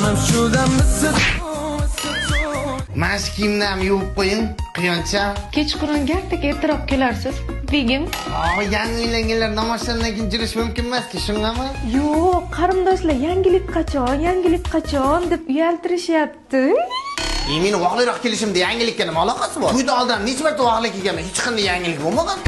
Mana shu kiyimni ham yuvib qo'ying, quyoncha. Kechqurunga ertaroq kelarsiz. Begim. Yangi uylanganlar namoyishlardan keyin jirish mumkin emas-ki, shungami? Yo'q, qarindoshlar yangilik qachon deb uyaltirishyapti. Meni vaqtliroq kelishimda yangilikka nima aloqasi bor? To'yda oldin necha marta vaqtlik kelganman, hech qanday yangilik bo'lmagan.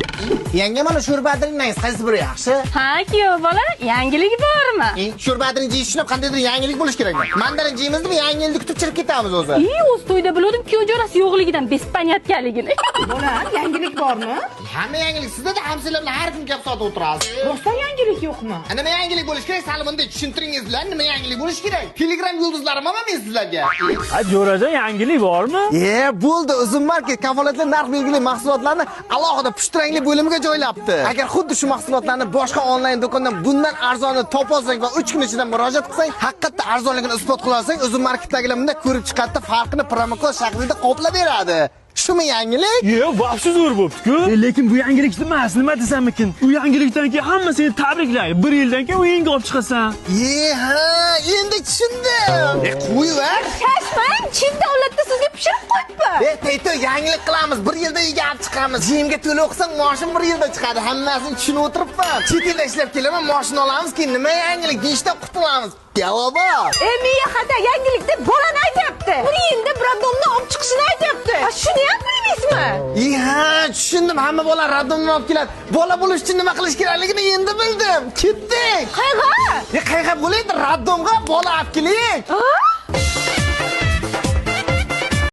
Yanga mana sho'rbadringdan qaysi biri yaxshi? Ha, kuyov bola, yangilik bormi? Sho'rbadring yeyishni qandaydir yangilik bo'lish kerakmi? Mandarin yeymizmi, yangi yilni kutib chirib ketamiz o'zi. O'z to'yda bildim, kuyov jonasi yo'qligidan bespaniyatganligini. Bola, yangilik bormi? Hamma yangilik sizda ham sizlar bilan har kun gap soatda o'tirasiz. Rostdan yangilik yo'qmi? Nima yangilik bo'lish kerak? Sal bunday tushuntiringiz bilan nima yangilik bo'lish kerak? Telegram yulduzlarim men sizlarga. Jo'rajon yangilik bormi? Bo'ldi, Uzun market kafolatli narx belgili mahsulotlarni alohida pushtirangli bo'limiga joylabdi. Agar xuddi shu mahsulotlarni boshqa onlayn do'kondan bundan arzonni topolsang va 3 kun ichida murojaat qilsang, haqiqatda arzonligini isbot qila olsang, Uzun marketdagilar bunda ko'rib chiqadi, farqini promokod shaklida qoplab beradi. Shumi yangilik? Vaqti zo'r bo'pti-ku. Lekin bu yangilik emas, nima desamikin? Bu yangilikdan keyin hamma seni tabriklaydi. 1 yildan keyin uyingga olib chiqasan. Endi tushundim. Qo'yver. Shashmang, chin davlatda sizga pishirib qo'yibman. Tayto yangilik qilamiz, 1 yilda uyga olib chiqamiz. Jimga to'lov qilsang, mashina 1 yilda chiqadi. Hammasini tushunib o'tiribman. Chet elda ishlab kelaman, mashina olamiz, keyin nima yangilik, ishdan qutulamiz. Javobi. Miya xata yangilik deb bolani aytyapti. 1 yilda Bradomni olib chiqishini aytyapti. Shuni ham bilmaysizmi? Tushundim. Hamma bola Radomni olib keladi. Bola bo'lish uchun nima qilish kerakligini endi bildim. Ketdik. Qayerga? Qayerga bo'laydi? Radomga bola olib keling.